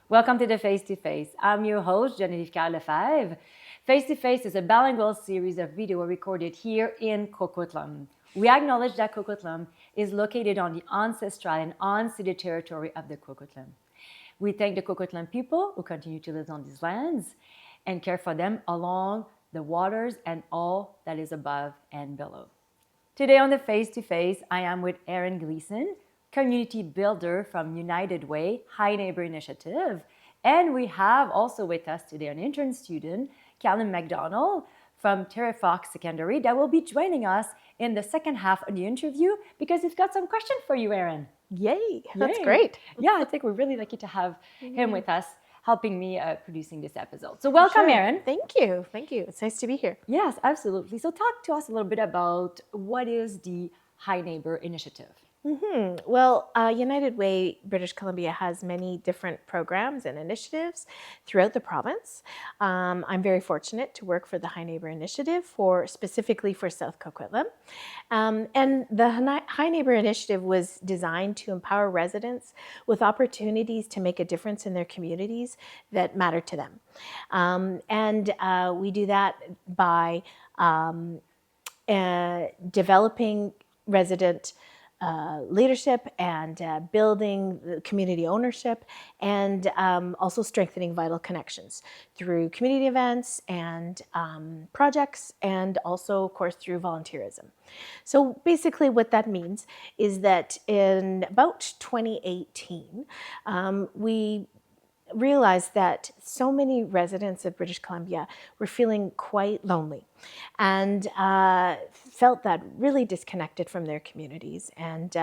Welcome to the Face to Face. I'm your host, Genevieve Kyle-Lefebvre. Face to Face is a bilingual series of video recorded here in Coquitlam. We acknowledge that Coquitlam is located on the ancestral and unceded territory of the Coquitlam. We thank the Coquitlam people who continue to live on these lands and care for them along the waters and all that is above and below. Today on the Face to Face, I am with Erinn Gleeson, community builder from United Way High Neighbor Initiative. And we have also with us today an intern student, Callum MacDonald from Terre Fox Secondary, that will be joining us in the second half of the interview because we've got some questions for you, Erinn. Yay, that's great. Yeah, I think we're really lucky to have him with us, helping me producing this episode. So welcome, Erinn. Thank you. It's nice to be here. Yes, absolutely. So talk to us a little bit about what is the High Neighbor Initiative. Well, United Way, British Columbia has many different programs and initiatives throughout the province. I'm very fortunate to work for the High Neighbor Initiative specifically for South Coquitlam. And the High Neighbor Initiative was designed to empower residents with opportunities to make a difference in their communities that matter to them. And we do that by developing resident leadership and building the community ownership and also strengthening vital connections through community events and projects and also, of course, through volunteerism. So basically what that means is that in about 2018, we realized that so many residents of British Columbia were feeling quite lonely and felt that really disconnected from their communities. And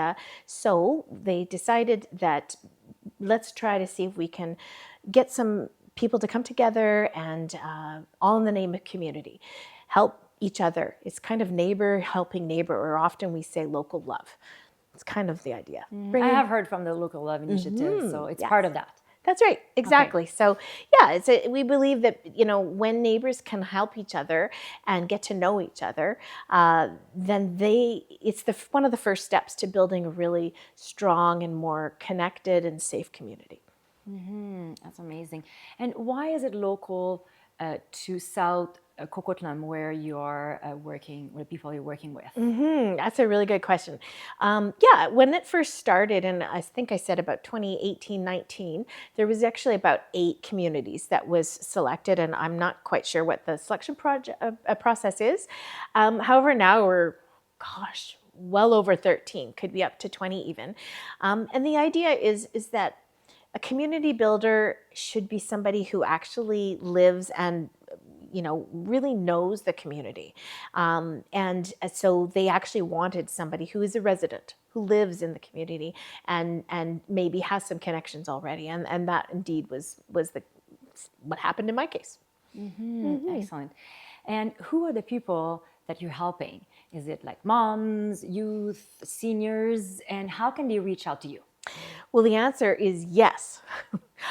so they decided that let's try to see if we can get some people to come together and all in the name of community, help each other. It's kind of neighbor helping neighbor, or often we say local love. It's kind of the idea. I have heard from the Local Love Initiative, so it's part of that. That's right, exactly. Okay. So yeah, we believe that, when neighbors can help each other and get to know each other, then it's one of the first steps to building a really strong and more connected and safe community. That's amazing. And why is it local to South Coquitlam, where you are working, where people you're working with? That's a really good question. When it first started, and I think I said about 2018-19, there was actually about 8 communities that was selected, and I'm not quite sure what the selection process is. However, now we're, well over 13, could be up to 20 even. And the idea is that a community builder should be somebody who actually lives and really knows the community. And so they actually wanted somebody who is a resident, who lives in the community and maybe has some connections already. And that indeed was what happened in my case. Excellent. And who are the people that you're helping? Is it like moms, youth, seniors, and how can they reach out to you? Well, the answer is yes.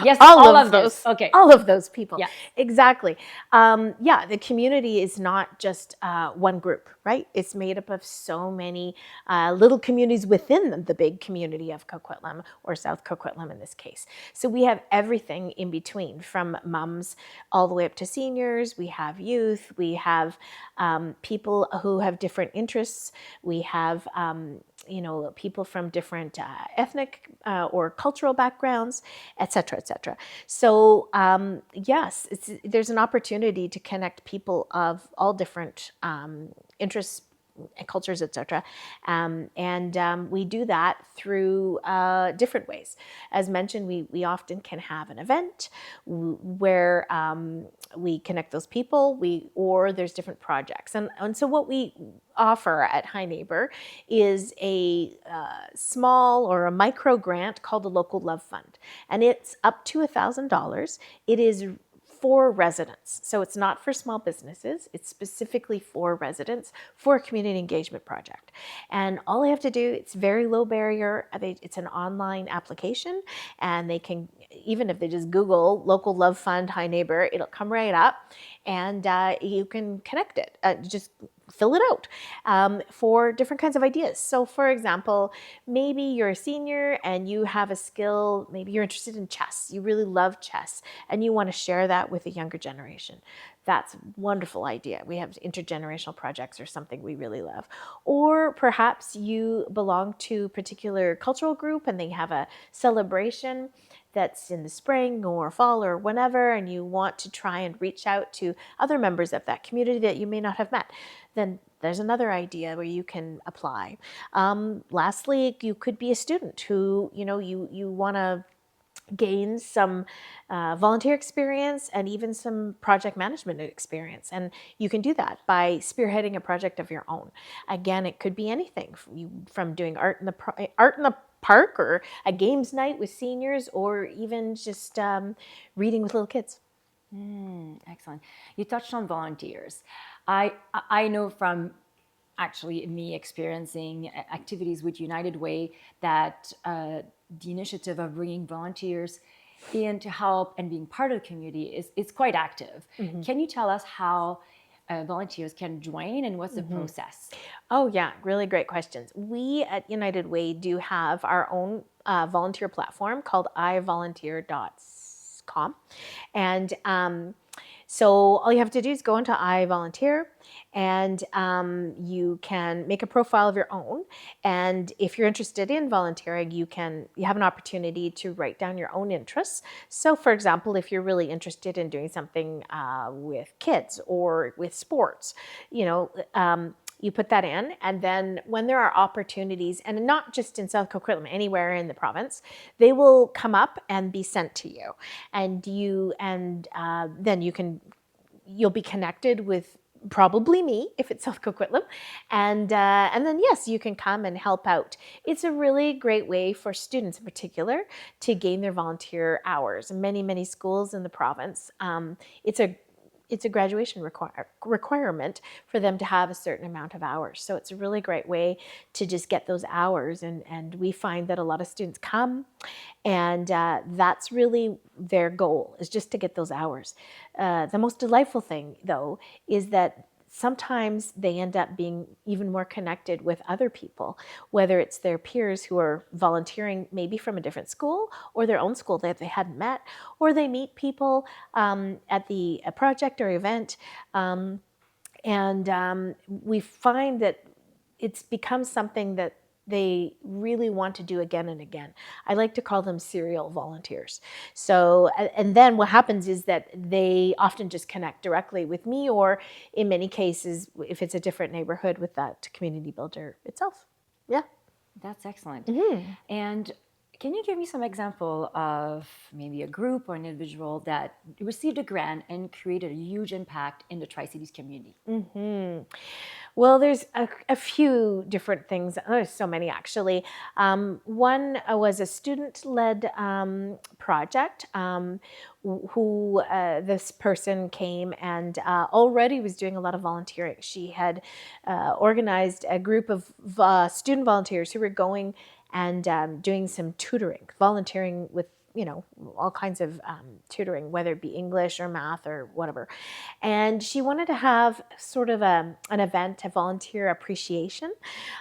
Yes, all of those. Okay. All of those people. Yeah. Exactly. The community is not just one group, right? It's made up of so many little communities within the big community of Coquitlam, or South Coquitlam in this case. So we have everything in between, from mums all the way up to seniors. We have youth. We have people who have different interests. We have people from different ethnic or cultural backgrounds, et cetera, et cetera. So yes, there's an opportunity to connect people of all different interests and cultures, et cetera. And we do that through different ways. As mentioned, we often can have an event where we connect those people, or there's different projects. And so what we offer at High Neighbor is a small or a micro grant called the Local Love Fund. And it's up to $1,000. It is for residents. So it's not for small businesses. It's specifically for residents for a community engagement project. And all they have to do, it's very low barrier. It's an online application, and they can, even if they just Google Local Love Fund High Neighbor, it'll come right up, and you can connect it. Just fill it out for different kinds of ideas. So for example, maybe you're a senior and you have a skill, maybe you're interested in chess, you really love chess, and you want to share that with the younger generation. That's a wonderful idea. We have intergenerational projects or something we really love. Or perhaps you belong to a particular cultural group and they have a celebration that's in the spring or fall or whenever, and you want to try and reach out to other members of that community that you may not have met, then there's another idea where you can apply. Lastly, you could be a student who, you want to gain some volunteer experience and even some project management experience. And you can do that by spearheading a project of your own. Again, it could be anything from doing art in the park or a games night with seniors, or even just reading with little kids. Excellent. You touched on volunteers. I know from actually me experiencing activities with United Way that the initiative of bringing volunteers in to help and being part of the community is quite active. Can you tell us how volunteers can join and what's the process? Oh yeah, really great questions. We at United Way do have our own volunteer platform called ivolunteer.com. And so all you have to do is go into iVolunteer, and you can make a profile of your own. And if you're interested in volunteering, you have an opportunity to write down your own interests. So for example, if you're really interested in doing something with kids or with sports, you put that in, and then when there are opportunities, and not just in South Coquitlam, anywhere in the province, they will come up and be sent to you, and then you'll be connected with probably me if it's South Coquitlam, and then yes, you can come and help out. It's a really great way for students in particular to gain their volunteer hours. Many schools in the province, it's a graduation requirement for them to have a certain amount of hours. So it's a really great way to just get those hours. And we find that a lot of students come, and that's really their goal, is just to get those hours. The most delightful thing, though, is that sometimes they end up being even more connected with other people, whether it's their peers who are volunteering maybe from a different school or their own school that they hadn't met, or they meet people at a project or event. We find that it's become something that they really want to do again and again. I like to call them serial volunteers. So, and then what happens is that they often just connect directly with me, or in many cases, if it's a different neighborhood, with that community builder itself. Yeah. That's excellent. And can you give me some example of maybe a group or an individual that received a grant and created a huge impact in the Tri-Cities community? Well, there's a few different things. There's so many, actually. One was a student-led project who this person came and already was doing a lot of volunteering. She had organized a group of student volunteers who were going and doing some tutoring, volunteering with all kinds of tutoring, whether it be English or math or whatever. And she wanted to have sort of an event, a volunteer appreciation,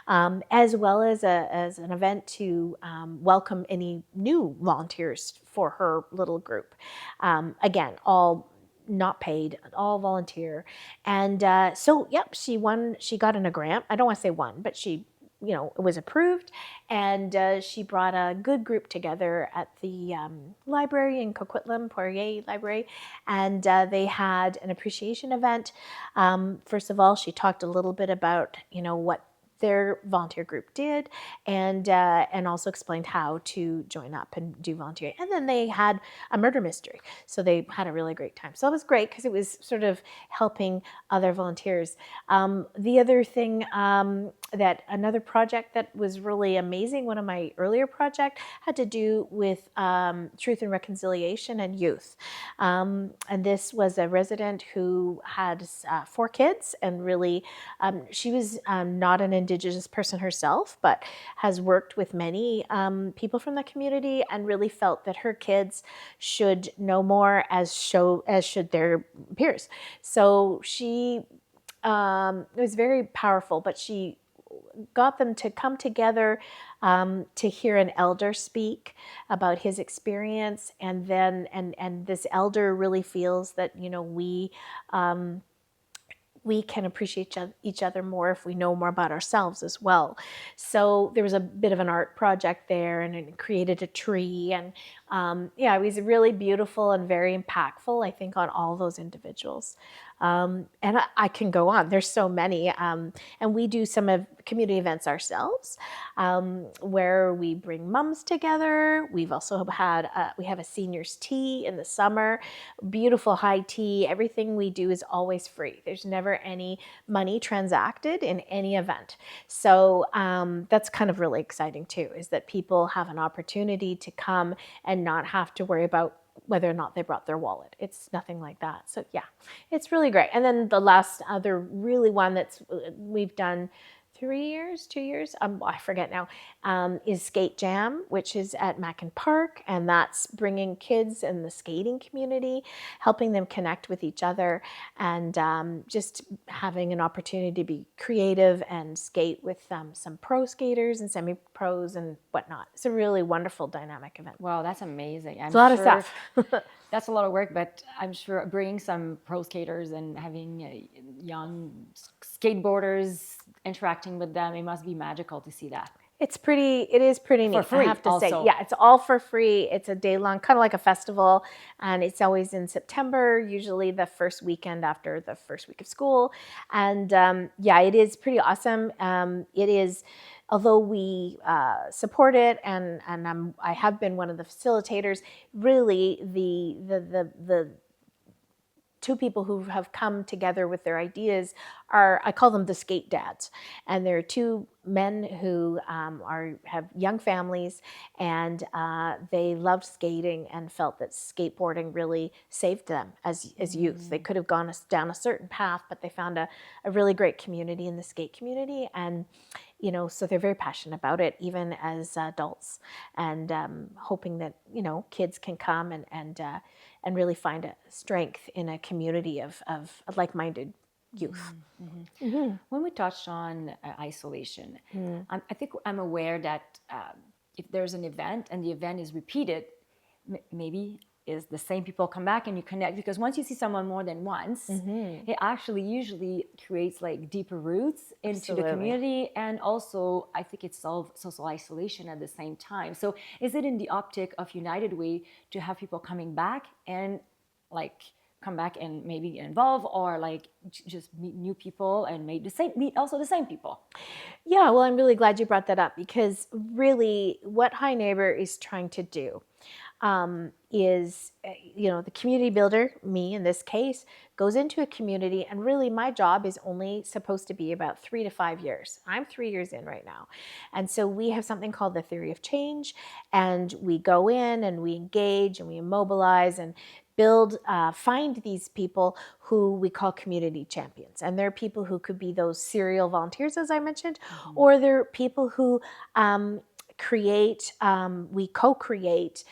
as well as an event to welcome any new volunteers for her little group. Again, all not paid, all volunteer. And so, yep, she got in a grant. I don't want to say won, but she it was approved, and she brought a good group together at the library in Coquitlam, Poirier Library, and they had an appreciation event. First of all, she talked a little bit about what their volunteer group did, and also explained how to join up and do volunteering. And then they had a murder mystery, so they had a really great time. So that was great because it was sort of helping other volunteers. The other thing, another project that was really amazing, one of my earlier projects, had to do with truth and reconciliation and youth. And this was a resident who had 4 kids, and really she was not an Indigenous person herself, but has worked with many people from the community, and really felt that her kids should know more, as should their peers. So she it was very powerful, but she got them to come together to hear an elder speak about his experience, and then and this elder really feels that, you know, we can appreciate each other more if we know more about ourselves as well. So there was a bit of an art project there, and it created a tree, and yeah, it was really beautiful and very impactful, I think, on all those individuals. And I can go on. There's so many. And we do some of community events ourselves, where we bring mums together. We've also had, we have a seniors tea in the summer, beautiful high tea. Everything we do is always free. There's never any money transacted in any event. So that's kind of really exciting too, is that people have an opportunity to come and not have to worry about whether or not they brought their wallet. It's nothing like that. So yeah, it's really great. And then the last other really one that's we've done 3 years, 2 years, I forget now, is Skate Jam, which is at Mackin Park, and that's bringing kids in the skating community, helping them connect with each other, and just having an opportunity to be creative and skate with some pro skaters and semi-pros and whatnot. It's a really wonderful dynamic event. Wow, that's amazing. It's a lot of stuff. That's a lot of work, but I'm sure bringing some pro skaters and having young skateboarders, interacting with them, it must be magical to see that. It is pretty neat, free I have to also. say. Yeah, it's all for free. It's a day long, kind of like a festival, and it's always in September, usually the first weekend after the first week of school. And yeah, it is pretty awesome. It is, although we support it, and I have been one of the facilitators, really the two people who have come together with their ideas are, I call them the skate dads. And they're two men who have young families, and they loved skating and felt that skateboarding really saved them as youth. They could have gone down a certain path, but they found a really great community in the skate community. And you know, so they're very passionate about it, even as adults, and hoping that, you know, kids can come and really find a strength in a community of like-minded youth. Mm-hmm. Mm-hmm. When we touched on isolation, I think I'm aware that if there's an event and the event is repeated, maybe is the same people come back and you connect, because once you see someone more than once, it actually usually creates like deeper roots into the community, and also I think it solves social isolation at the same time. So is it in the optic of United Way to have people coming back and like come back and maybe get involved, or like just meet new people and meet also the same people? Yeah, well, I'm really glad you brought that up, because really what High Neighbor is trying to do is, you know, the community builder, me in this case, goes into a community, and really my job is only supposed to be about 3 to 5 years. I'm 3 years in right now. And so we have something called the theory of change, and we go in and we engage and we immobilize and build, find these people who we call community champions. And they're people who could be those serial volunteers, as I mentioned, or they're people who we co-create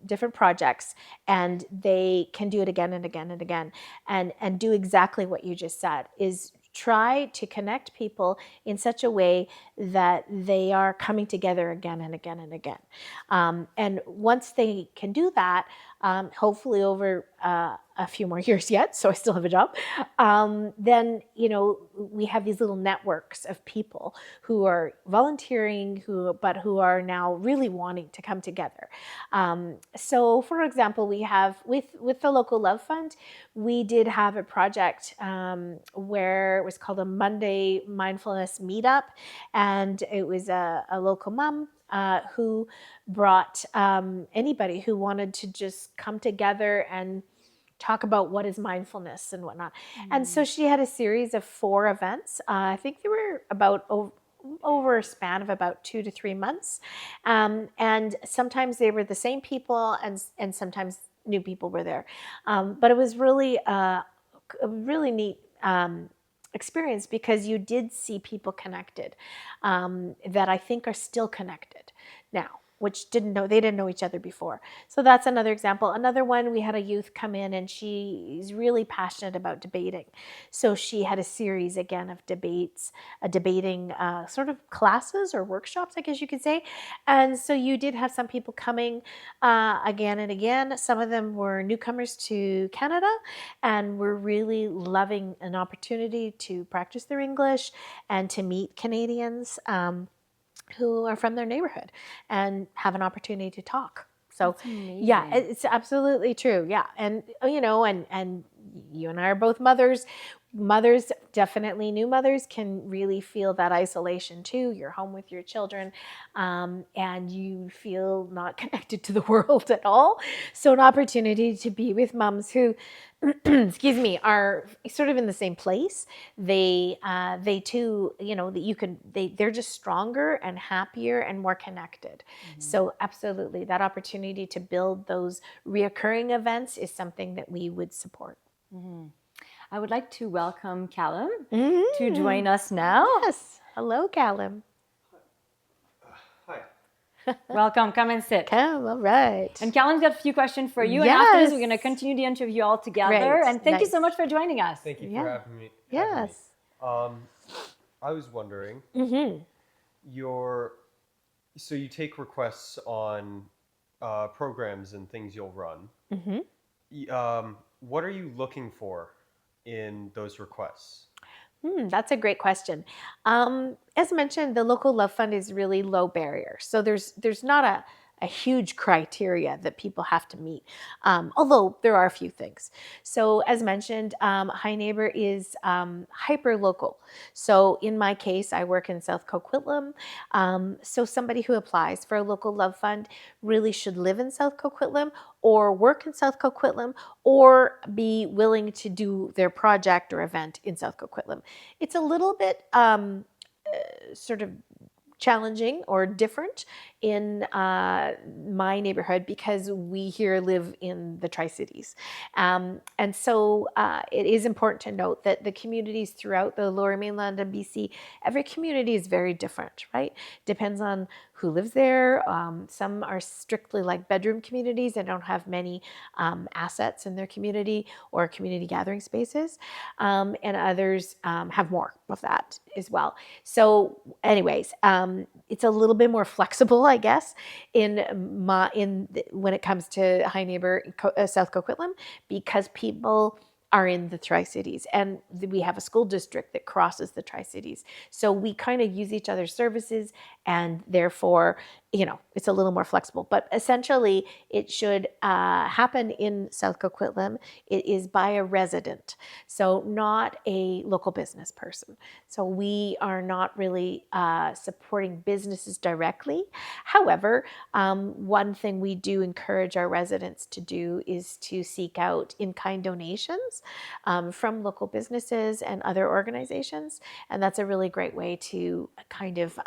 different projects, and they can do it again and again and again, and do exactly what you just said, is try to connect people in such a way that they are coming together again and again and again. And once they can do that, hopefully over a few more years yet, so I still have a job, then, you know, we have these little networks of people who are volunteering, but who are now really wanting to come together. So for example, we have, with the Local Love Fund, we did have a project where it was called a Monday Mindfulness Meetup, and it was a local mom who brought anybody who wanted to just come together and talk about what is mindfulness and whatnot. And so she had a series of 4 events. I think they were about over a span of about 2 to 3 months. And sometimes they were the same people, and sometimes new people were there. But it was really a really neat experience, because you did see people connected that I think are still connected now. which they didn't know each other before. So that's another example. Another one, we had a youth come in and she's really passionate about debating. So she had a series again of debating sort of classes or workshops, I guess you could say. And so you did have some people coming again and again. Some of them were newcomers to Canada and were really loving an opportunity to practice their English and to meet Canadians who are from their neighborhood and have an opportunity to talk. So yeah, it's absolutely true. Yeah. And and you and I are both mothers. Mothers, definitely new mothers, can really feel that isolation too. You're home with your children and you feel not connected to the world at all. So an opportunity to be with moms who excuse me, are sort of in the same place. They too, they're just stronger and happier and more connected. So absolutely, that opportunity to build those reoccurring events is something that we would support. I would like to welcome Callum to join us now. Yes. Hello, Callum. Hi. Welcome. Come and sit. Come, all right. And Callum's got a few questions for you. Yes. And after this, we're going to continue the interview all together. Great. And thank you so much for joining us. Thank you for having me. Yes. I was wondering, so you take requests on programs and things you'll run. What are you looking for in those requests? That's a great question. As mentioned, the Local Love Fund is really low barrier. So there's not a huge criteria that people have to meet, although there are a few things. So as mentioned, High Neighbor is hyper local. So in my case, I work in South Coquitlam. So somebody who applies for a Local Love Fund really should live in South Coquitlam or work in South Coquitlam or be willing to do their project or event in South Coquitlam. It's a little bit sort of challenging or different in my neighborhood because we here live in the Tri-Cities. And so it is important to note that the communities throughout the Lower Mainland and BC, every community is very different, right? Depends on who lives there. Some are strictly like bedroom communities and don't have many assets in their community or community gathering spaces. And others have more of that as well. So anyways, it's a little bit more flexible, I guess, when it comes to High Neighbor South Coquitlam, because people are in the Tri-Cities and we have a school district that crosses the Tri-Cities. So we kind of use each other's services and therefore, it's a little more flexible. But essentially, it should happen in South Coquitlam. It is by a resident, so not a local business person. So we are not really supporting businesses directly. However, one thing we do encourage our residents to do is to seek out in-kind donations from local businesses and other organizations. And that's a really great way to kind of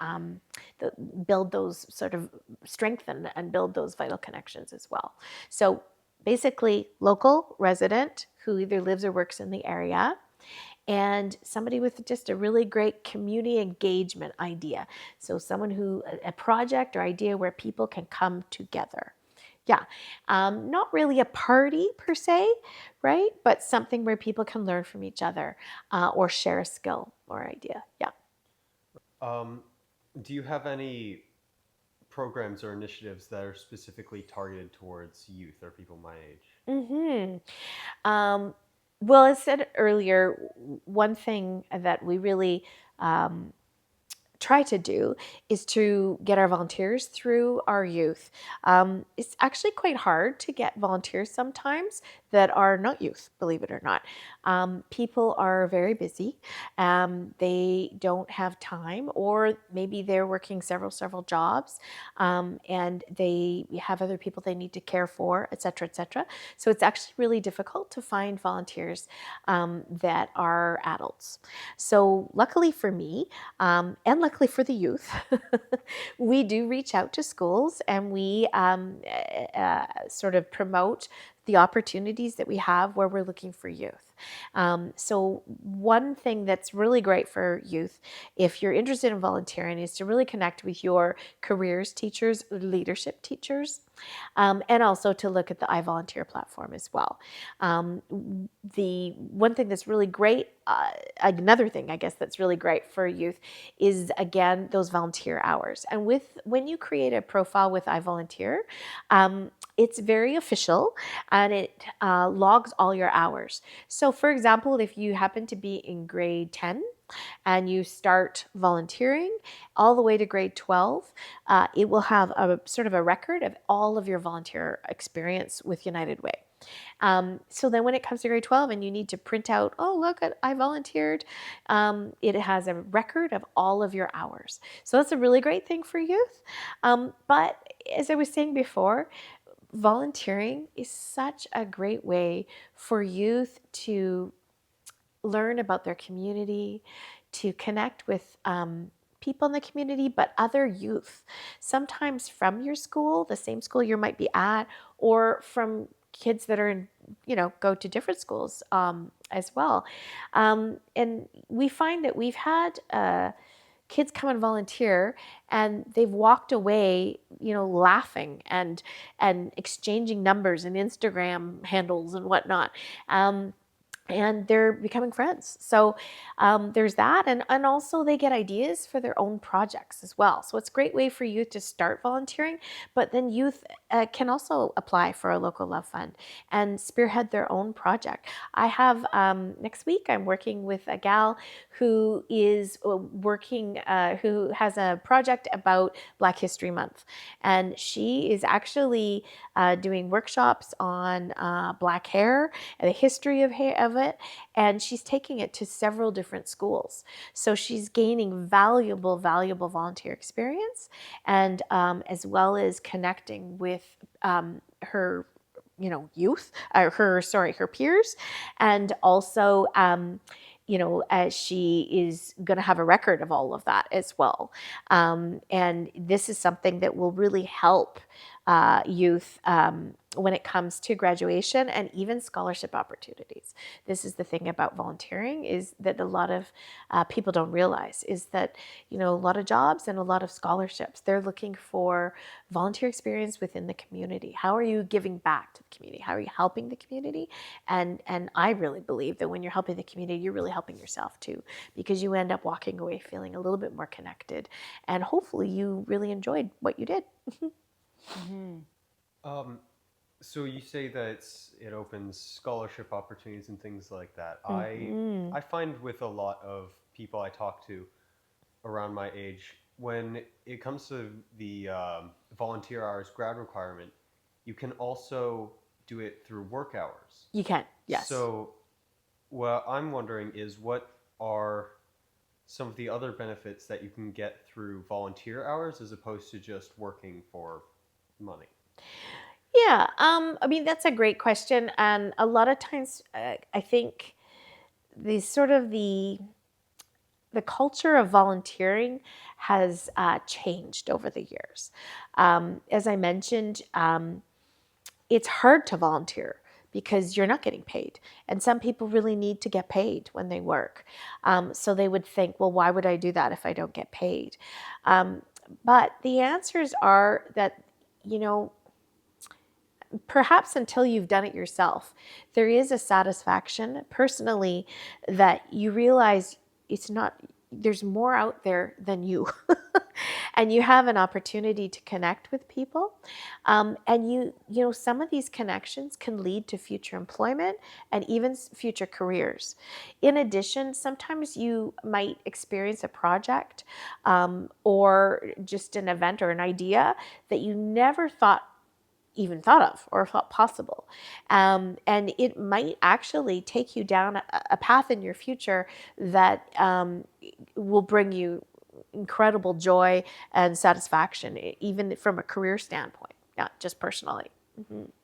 build those sort of strengthen and build those vital connections as well. So basically, local resident who either lives or works in the area, and somebody with just a really great community engagement idea. So a project or idea where people can come together. Yeah, not really a party per se, right? But something where people can learn from each other or share a skill or idea. Yeah. Do you have any programs or initiatives that are specifically targeted towards youth or people my age? Well, as said earlier, one thing that we really try to do is to get our volunteers through our youth. It's actually quite hard to get volunteers sometimes that are not youth, believe it or not. People are very busy. They don't have time, or maybe they're working several jobs, and they have other people they need to care for, et cetera, et cetera. So it's actually really difficult to find volunteers that are adults. So luckily for me, and luckily for the youth, we do reach out to schools and we sort of promote the opportunities that we have where we're looking for youth. So one thing that's really great for youth, if you're interested in volunteering, is to really connect with your careers teachers, leadership teachers, and also to look at the iVolunteer platform as well. The one thing that's really great, another thing I guess that's really great for youth is, again, those volunteer hours. And when you create a profile with iVolunteer, it's very official and it logs all your hours. So for example, if you happen to be in grade 10 and you start volunteering all the way to grade 12, it will have a sort of a record of all of your volunteer experience with United Way. So then when it comes to grade 12 and you need to print out, oh, look, I volunteered, it has a record of all of your hours. So that's a really great thing for youth. But as I was saying before, volunteering is such a great way for youth to learn about their community, to connect with people in the community, but other youth, sometimes from your school, the same school you might be at, or from kids that are in, go to different schools as well. And we find that we've had kids come and volunteer and they've walked away, laughing and exchanging numbers and Instagram handles and whatnot. And they're becoming friends. So there's that. And also they get ideas for their own projects as well. So it's a great way for youth to start volunteering, but then youth can also apply for a local love fund and spearhead their own project. I have, next week, I'm working with a gal who is who has a project about Black History Month. And she is actually doing workshops on Black hair and the history of it, and she's taking it to several different schools. So she's gaining valuable volunteer experience, and as well as connecting with her youth, her peers, and also as she is going to have a record of all of that as well. And this is something that will really help youth when it comes to graduation and even scholarship opportunities. This is the thing about volunteering, is that a lot of people don't realize, is that, a lot of jobs and a lot of scholarships, they're looking for volunteer experience within the community. How are you giving back to the community? How are you helping the community? And I really believe that when you're helping the community, you're really helping yourself too, because you end up walking away feeling a little bit more connected, and hopefully you really enjoyed what you did. So you say that it opens scholarship opportunities and things like that. I find with a lot of people I talk to around my age, when it comes to the volunteer hours grad requirement, you can also do it through work hours. You can, yes. So what I'm wondering is, what are some of the other benefits that you can get through volunteer hours as opposed to just working for money? Yeah, that's a great question. And a lot of times I think the culture of volunteering has changed over the years. As I mentioned, it's hard to volunteer because you're not getting paid. And some people really need to get paid when they work. So they would think, well, why would I do that if I don't get paid? But the answers are that, perhaps until you've done it yourself, there is a satisfaction personally that you realize there's more out there than you. And you have an opportunity to connect with people. And some of these connections can lead to future employment and even future careers. In addition, sometimes you might experience a project or just an event or an idea that you never even thought of or thought possible. And it might actually take you down a path in your future that will bring you incredible joy and satisfaction, even from a career standpoint, not just personally.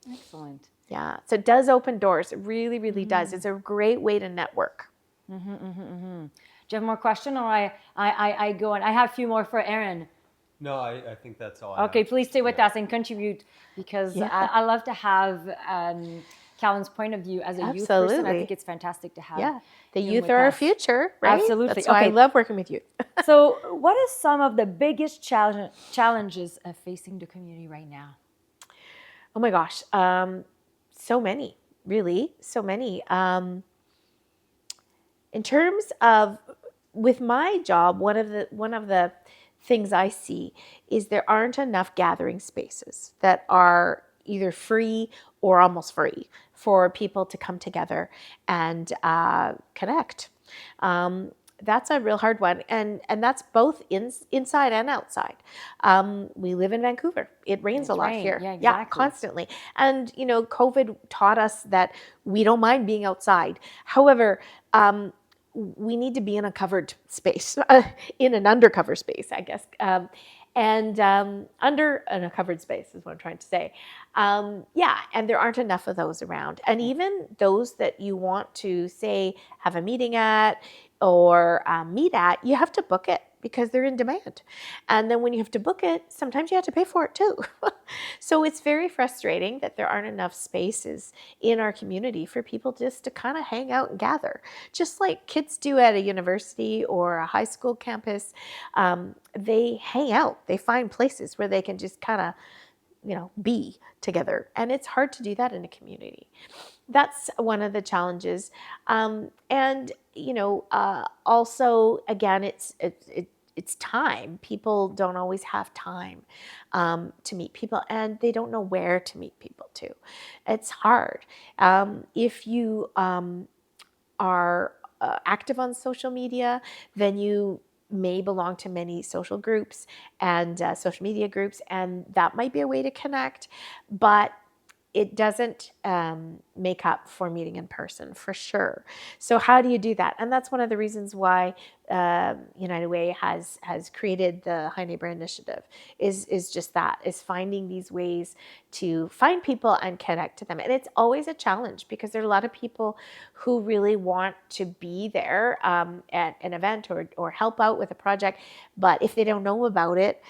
Excellent. Yeah, so it does open doors. It really, really does. It's a great way to network. Do you have more question, or I go on? I have a few more for Erinn. No, I think that's all I Okay, have. please stay with Yeah. us and contribute, because Yeah. I love to have Callum's point of view as a youth person. I think Absolutely. it's fantastic to have Yeah. The him youth with are our us. future, right? Absolutely. That's why I Okay. love working with youth. So, what are some of the biggest challenges of facing the community right now? Oh my gosh. So many, really. So many. In terms of with my job, one of the things I see is there aren't enough gathering spaces that are either free or almost free for people to come together and connect. That's a real hard one, and that's both inside and outside. We live in Vancouver. It rains a lot here. Yeah, exactly. Constantly. And COVID taught us that we don't mind being outside. However, we need to be in a covered space, in an undercover space, I guess. Under a covered space is what I'm trying to say. Yeah, and there aren't enough of those around. And even those that you want to, say, have a meeting at or meet at, you have to book it because they're in demand. And then when you have to book it, sometimes you have to pay for it too. So it's very frustrating that there aren't enough spaces in our community for people just to kind of hang out and gather, just like kids do at a university or a high school campus. They hang out, they find places where they can just kind of be together, and it's hard to do that in a community. That's one of the challenges. And also, again, it's time. People don't always have time to meet people, and they don't know where to meet people too. It's hard. If you are active on social media, then you may belong to many social groups and social media groups, and that might be a way to connect, but it doesn't make up for meeting in person, for sure. So how do you do that? And that's one of the reasons why United Way has created the High Neighbor Initiative, is just that, is finding these ways to find people and connect to them. And it's always a challenge because there are a lot of people who really want to be there at an event or help out with a project, but if they don't know about it,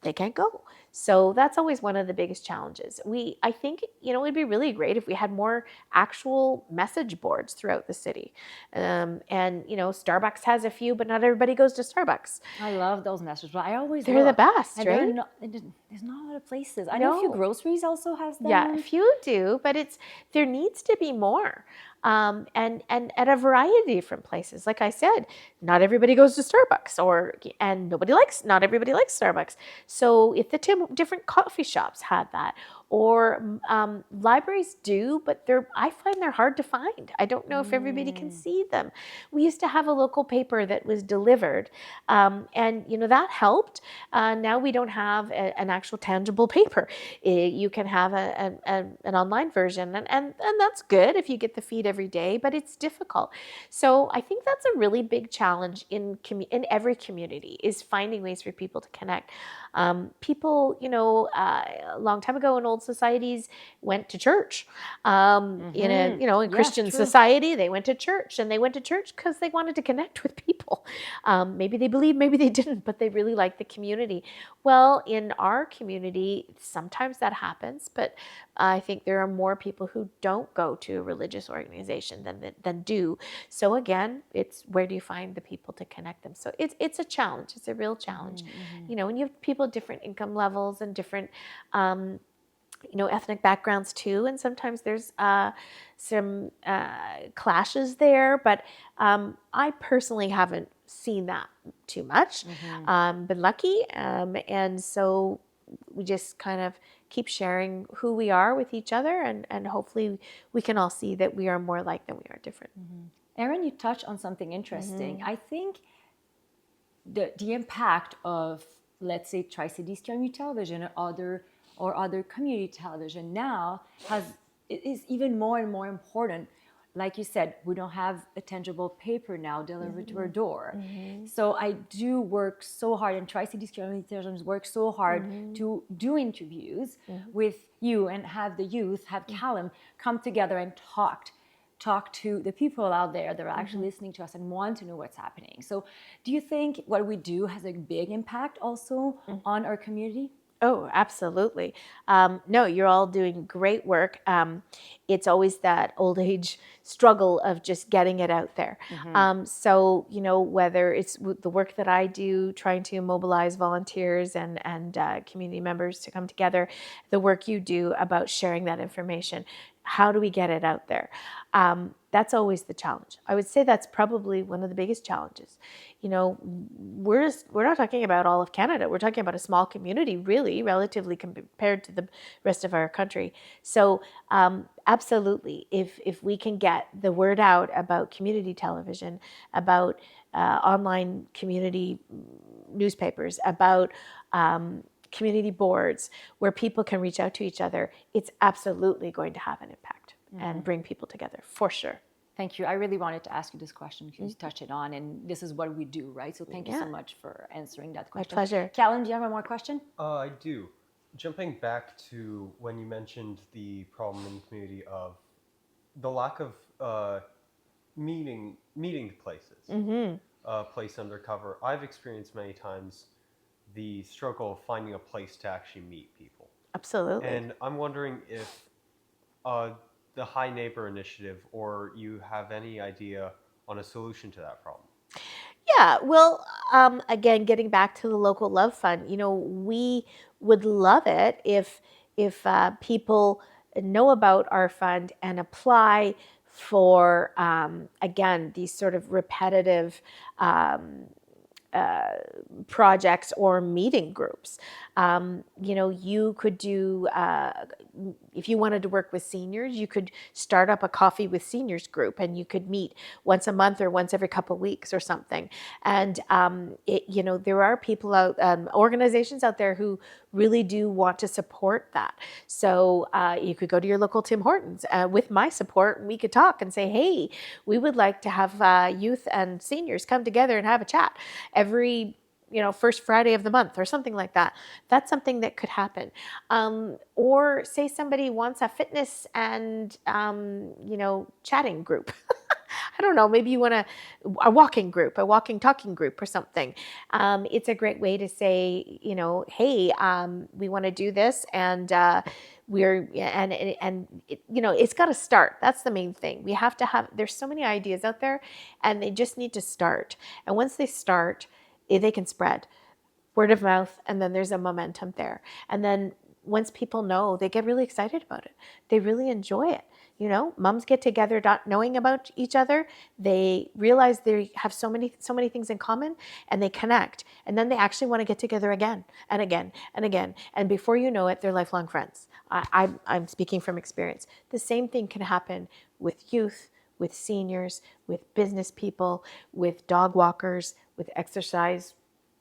they can't go. So that's always one of the biggest challenges. I think, it'd be really great if we had more actual message boards throughout the city. And, Starbucks has a few, but not everybody goes to Starbucks. I love those messages, but I always They're the look, best, and right? there's not a lot of places. I know a few groceries also has them. Yeah, a few do, but there needs to be more. And at a variety of different places. Like I said, not everybody goes to Starbucks, and not everybody likes Starbucks. So if the different coffee shops had that, or libraries do, but I find they're hard to find. I don't know if everybody can see them. We used to have a local paper that was delivered, and that helped. Now we don't have an actual tangible paper. You can have an online version, and that's good if you get the feed every day, but it's difficult. So I think that's a really big challenge in every community, is finding ways for people to connect. People, a long time ago in old societies went to church. In Christian society, they went to church, and they went to church because they wanted to connect with people. Maybe they believed, maybe they didn't, but they really liked the community. Well, in our community, sometimes that happens, but I think there are more people who don't go to a religious organization than do. So again, it's where do you find the people to connect them? So it's a challenge. It's a real challenge. And you have people at different income levels and different ethnic backgrounds too, and sometimes there's some clashes there, but I personally haven't seen that too much. Been lucky, and so we just kind of keep sharing who we are with each other, and hopefully we can all see that we are more alike than we are different. Erinn, you touched on something interesting. I think the impact of, let's say, Tri-Cities Community Television or other community television now is even more and more important. Like you said, we don't have a tangible paper now delivered to our door. So I do work so hard, and Tri-Cities Community Television work so hard to do interviews with you and have the youth, have Callum come together and talk to the people out there that are actually listening to us and want to know what's happening. So do you think what we do has a big impact also on our community? Oh, absolutely. No, you're all doing great work. It's always that old age struggle of just getting it out there. So, whether it's the work that I do, trying to mobilize volunteers and community members to come together, the work you do about sharing that information, how do we get it out there? That's always the challenge. I would say that's probably one of the biggest challenges. We're not talking about all of Canada. We're talking about a small community, really, relatively compared to the rest of our country. So absolutely, if we can get the word out about community television, about online community newspapers, about community boards where people can reach out to each other, it's absolutely going to have an impact and bring people together, for sure. Thank you. I really wanted to ask you this question because you touched it on, and this is what we do, right? So thank you so much for answering that question. My pleasure. Callum, do you have one more question? I do. Jumping back to when you mentioned the problem in the community of the lack of meeting places, place undercover. I've experienced many times the struggle of finding a place to actually meet people. Absolutely. And I'm wondering if the High Neighbor Initiative, or you have any idea on a solution to that problem? Yeah, well, again, getting back to the Local Love Fund, we would love it if people know about our fund and apply for, again, these sort of repetitive projects or meeting groups. You could do, if you wanted to work with seniors, you could start up a coffee with seniors group, and you could meet once a month or once every couple of weeks or something. And there are people out, organizations out there who really do want to support that. So you could go to your local Tim Hortons with my support, and we could talk and say, hey, we would like to have youth and seniors come together and have a chat every first Friday of the month or something like that. That's something that could happen. Or say somebody wants a fitness and chatting group. I don't know, maybe you want a walking group, a walking talking group or something. It's a great way to say, hey, we want to do this, and it's got to start. That's the main thing. We have to have, there's so many ideas out there, and they just need to start. And once they start, they can spread word of mouth, and then there's a momentum there. And then once people know, they get really excited about it. They really enjoy it. Moms get together not knowing about each other. They realize they have so many things in common, and they connect. And then they actually want to get together again and again and again. And before you know it, they're lifelong friends. I'm speaking from experience. The same thing can happen with youth, with seniors, with business people, with dog walkers, with exercise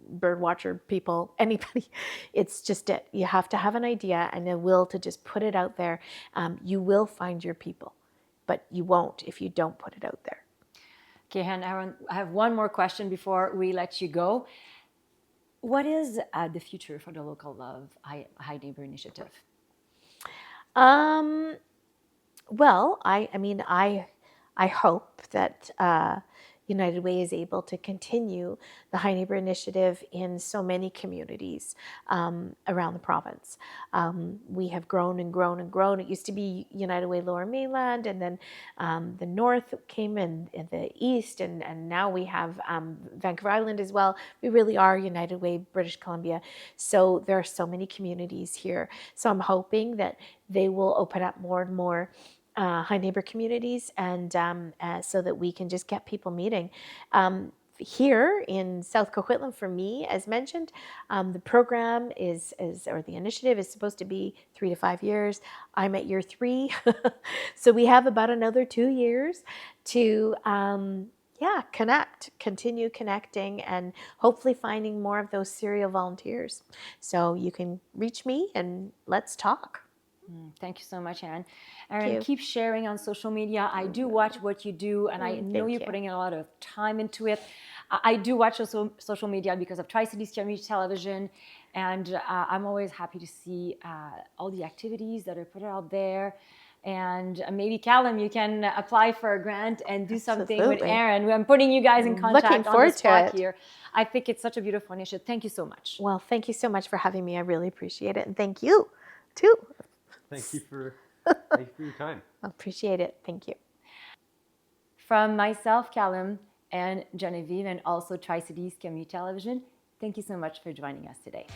bird watcher people, anybody. It's just it. You have to have an idea and a will to just put it out there. You will find your people, but you won't if you don't put it out there. Okay, and Erinn, I have one more question before we let you go. What is the future for the Local Love High Neighbor Initiative? Well, I hope that United Way is able to continue the High Neighbor Initiative in so many communities around the province. We have grown and grown and grown. It used to be United Way Lower Mainland, and then the North came in the East, and now we have Vancouver Island as well. We really are United Way British Columbia. So there are so many communities here. So I'm hoping that they will open up more and more high neighbor communities, and so that we can just get people meeting. Here in South Coquitlam, for me, as mentioned, the program or the initiative is supposed to be 3 to 5 years. I'm at year 3, so we have about another 2 years to continue connecting, and hopefully finding more of those serial volunteers. So you can reach me and let's talk. Thank you so much, Erinn. Erinn, keep sharing on social media. I do watch what you do, and I know you're putting a lot of time into it. I do watch social media because of Tri-Cities Community Television, and I'm always happy to see all the activities that are put out there. And maybe Callum, you can apply for a grant and do something with Absolutely. Erinn. I'm putting you guys in contact Looking on forward the spot to it. here. I think it's such a beautiful initiative. Thank you so much. Well, thank you so much for having me. I really appreciate it. And thank you, too. Thank you for your time. I appreciate it. Thank you. From myself, Callum, and Genevieve, and also Tri-Cities Community Television, thank you so much for joining us today.